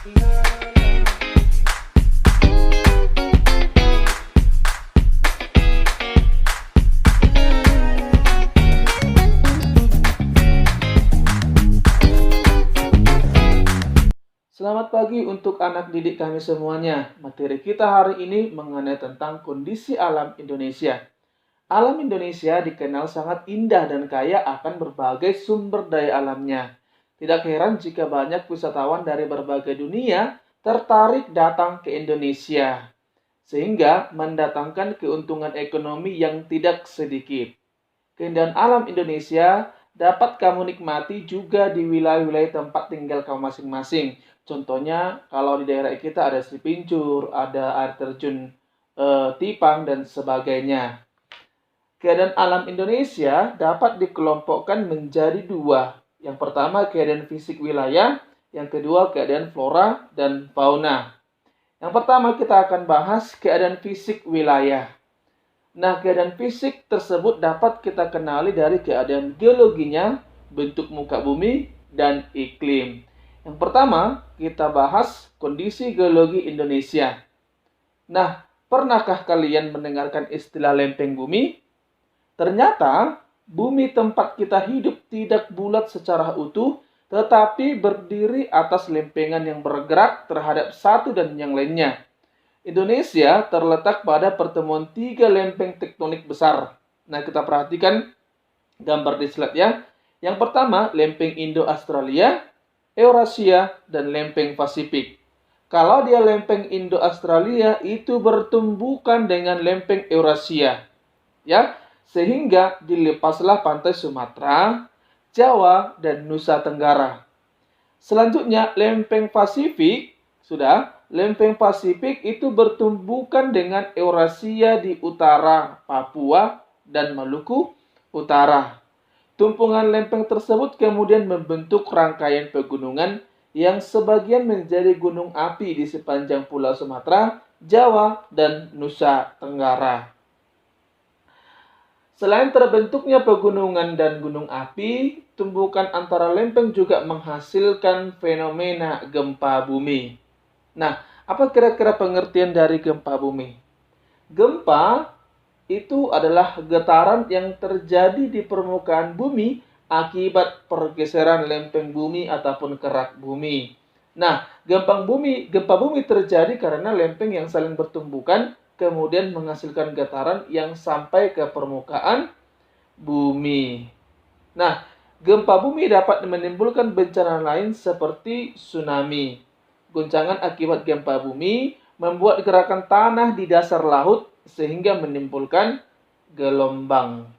Selamat pagi untuk anak didik kami semuanya. Materi kita hari ini mengenai tentang kondisi alam Indonesia. Alam Indonesia dikenal sangat indah dan kaya akan berbagai sumber daya alamnya. Tidak heran jika banyak wisatawan dari berbagai dunia tertarik datang ke Indonesia, sehingga mendatangkan keuntungan ekonomi yang tidak sedikit. Keindahan alam Indonesia dapat kamu nikmati juga di wilayah-wilayah tempat tinggal kamu masing-masing. Contohnya, kalau di daerah kita ada Sri Pincur, ada air terjun Tipang, dan sebagainya. Keadaan alam Indonesia dapat dikelompokkan menjadi dua. Yang pertama, keadaan fisik wilayah. Yang kedua, keadaan flora dan fauna. Yang pertama, kita akan bahas keadaan fisik wilayah. Nah, keadaan fisik tersebut dapat kita kenali dari keadaan geologinya, bentuk muka bumi, dan iklim. Yang pertama, kita bahas kondisi geologi Indonesia. Nah, pernahkah kalian mendengarkan istilah lempeng bumi? Ternyata, bumi tempat kita hidup tidak bulat secara utuh, tetapi berdiri atas lempengan yang bergerak terhadap satu dan yang lainnya. Indonesia terletak pada pertemuan tiga lempeng tektonik besar. Nah, kita perhatikan gambar di slide ya. Yang pertama, lempeng Indo-Australia, Eurasia, dan lempeng Pasifik. Kalau dia lempeng Indo-Australia, itu bertumbukan dengan lempeng Eurasia. Ya, sehingga dilepaslah pantai Sumatera, Jawa, dan Nusa Tenggara. Selanjutnya, lempeng Pasifik, lempeng Pasifik itu bertumbukan dengan Eurasia di utara, Papua, dan Maluku Utara. Tumpukan lempeng tersebut kemudian membentuk rangkaian pegunungan yang sebagian menjadi gunung api di sepanjang Pulau Sumatera, Jawa, dan Nusa Tenggara. Selain terbentuknya pegunungan dan gunung api, tumbukan antara lempeng juga menghasilkan fenomena gempa bumi. Nah, apa kira-kira pengertian dari gempa bumi? Gempa itu adalah getaran yang terjadi di permukaan bumi akibat pergeseran lempeng bumi ataupun kerak bumi. Nah, gempa bumi terjadi karena lempeng yang saling bertumbukan kemudian menghasilkan getaran yang sampai ke permukaan bumi. Nah, gempa bumi dapat menimbulkan bencana lain seperti tsunami. Guncangan akibat gempa bumi membuat gerakan tanah di dasar laut sehingga menimbulkan gelombang.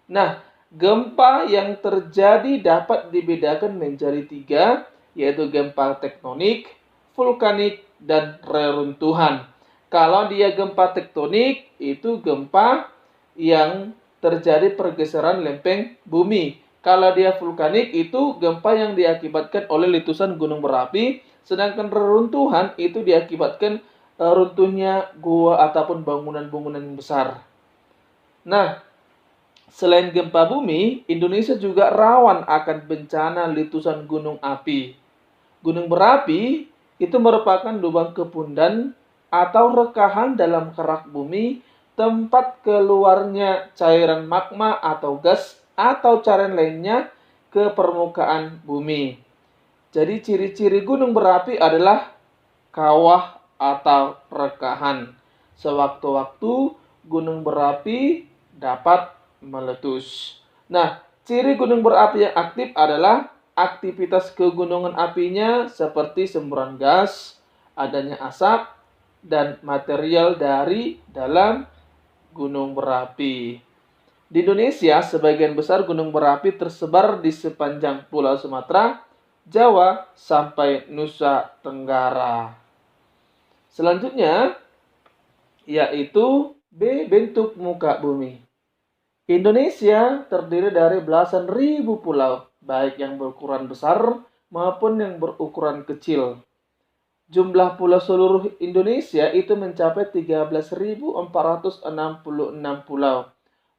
Nah, gempa yang terjadi dapat dibedakan menjadi tiga, yaitu gempa tektonik, vulkanik, dan reruntuhan. Kalau dia gempa tektonik, itu gempa yang terjadi pergeseran lempeng bumi. Kalau dia vulkanik, itu gempa yang diakibatkan oleh letusan gunung berapi. Sedangkan reruntuhan itu diakibatkan runtuhnya gua ataupun bangunan-bangunan besar. Nah, selain gempa bumi, Indonesia juga rawan akan bencana letusan gunung api. Gunung berapi itu merupakan lubang kepundan atau rekahan dalam kerak bumi, tempat keluarnya cairan magma atau gas atau cairan lainnya ke permukaan bumi. Jadi ciri-ciri gunung berapi adalah kawah atau rekahan. Sewaktu-waktu gunung berapi dapat meletus. Nah, ciri gunung berapi yang aktif adalah aktivitas kegunungan apinya seperti semburan gas, adanya asap, dan material dari dalam gunung berapi. Di Indonesia, sebagian besar gunung berapi tersebar di sepanjang Pulau Sumatera, Jawa, sampai Nusa Tenggara. Selanjutnya, yaitu B. Bentuk muka bumi. Indonesia terdiri dari belasan ribu pulau, baik yang berukuran besar maupun yang berukuran kecil. Jumlah pulau seluruh Indonesia itu mencapai 13.466 pulau.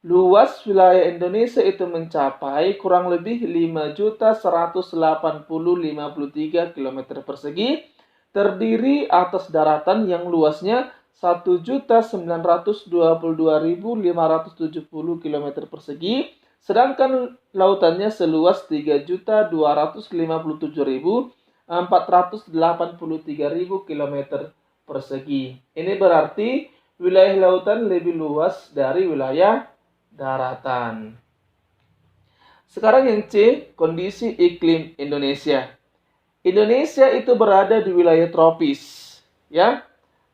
Luas wilayah Indonesia itu mencapai kurang lebih 5.180.053 km persegi terdiri atas daratan yang luasnya 1.922.570 km persegi, sedangkan lautannya seluas 3.257.483 km persegi. Ini berarti wilayah lautan lebih luas dari wilayah daratan. Sekarang yang C, kondisi iklim Indonesia. Indonesia itu berada di wilayah tropis, ya.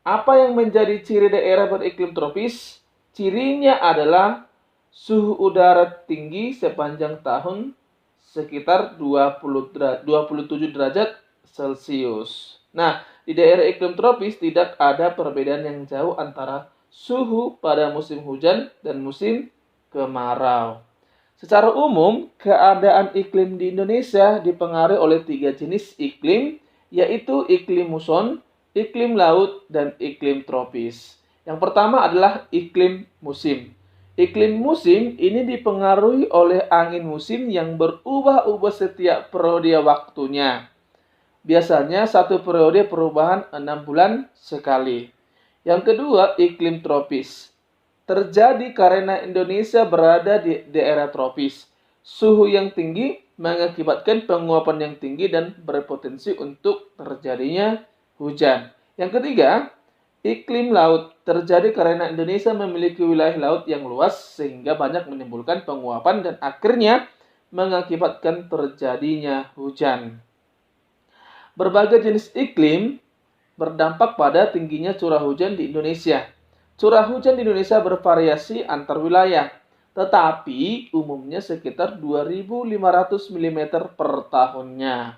Apa yang menjadi ciri daerah beriklim tropis? Cirinya adalah suhu udara tinggi sepanjang tahun sekitar 27 derajat Celcius. Nah, di daerah iklim tropis tidak ada perbedaan yang jauh antara suhu pada musim hujan dan musim kemarau. Secara umum, keadaan iklim di Indonesia dipengaruhi oleh 3 jenis iklim, yaitu iklim muson, iklim laut, dan iklim tropis. Yang pertama adalah iklim musim. Iklim musim ini dipengaruhi oleh angin musim yang berubah-ubah setiap periode waktunya. Biasanya satu periode perubahan 6 bulan sekali. Yang kedua, iklim tropis. Terjadi karena Indonesia berada di daerah tropis. Suhu yang tinggi mengakibatkan penguapan yang tinggi dan berpotensi untuk terjadinya hujan. Yang ketiga, iklim laut. Terjadi karena Indonesia memiliki wilayah laut yang luas sehingga banyak menimbulkan penguapan dan akhirnya mengakibatkan terjadinya hujan. Berbagai jenis iklim berdampak pada tingginya curah hujan di Indonesia. Curah hujan di Indonesia bervariasi antar wilayah, tetapi umumnya sekitar 2.500 mm per tahunnya.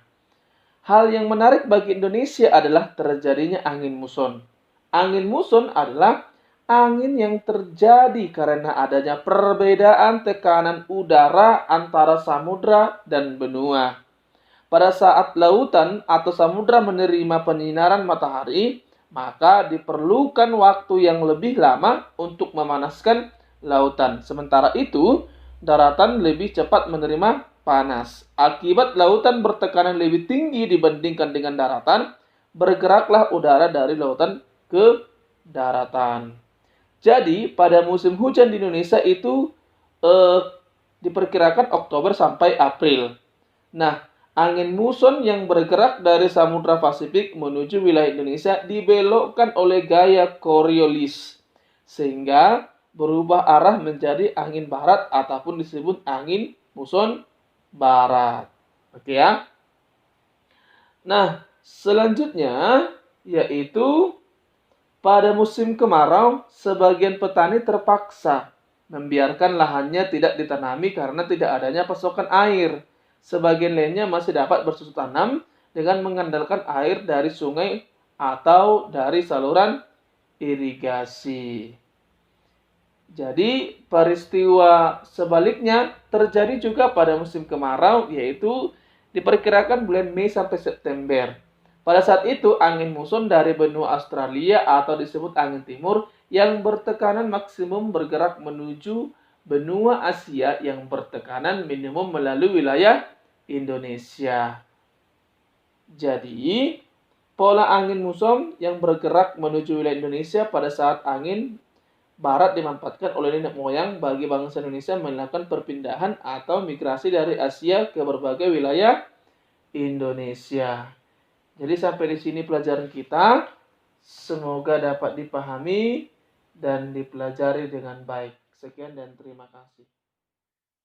Hal yang menarik bagi Indonesia adalah terjadinya angin muson. Angin muson adalah angin yang terjadi karena adanya perbedaan tekanan udara antara samudra dan benua. Pada saat lautan atau samudra menerima penyinaran matahari, maka diperlukan waktu yang lebih lama untuk memanaskan lautan. Sementara itu, daratan lebih cepat menerima panas. Akibat lautan bertekanan lebih tinggi dibandingkan dengan daratan, bergeraklah udara dari lautan ke daratan. Jadi, pada musim hujan di Indonesia itu diperkirakan Oktober sampai April. Nah, angin muson yang bergerak dari Samudra Pasifik menuju wilayah Indonesia dibelokkan oleh gaya Coriolis, sehingga berubah arah menjadi angin barat ataupun disebut angin muson barat. Oke ya. Nah, selanjutnya yaitu pada musim kemarau, sebagian petani terpaksa membiarkan lahannya tidak ditanami karena tidak adanya pasokan air. Sebagian lainnya masih dapat bercocok tanam dengan mengandalkan air dari sungai atau dari saluran irigasi. Jadi, peristiwa sebaliknya terjadi juga pada musim kemarau, yaitu diperkirakan bulan Mei sampai September. Pada saat itu, angin muson dari benua Australia atau disebut angin timur yang bertekanan maksimum bergerak menuju benua Asia yang bertekanan minimum melalui wilayah Indonesia. Jadi, pola angin muson yang bergerak menuju wilayah Indonesia pada saat angin barat dimanfaatkan oleh nenek moyang bagi bangsa Indonesia melakukan perpindahan atau migrasi dari Asia ke berbagai wilayah Indonesia. Jadi sampai di sini pelajaran kita. Semoga dapat dipahami dan dipelajari dengan baik. Sekian dan terima kasih.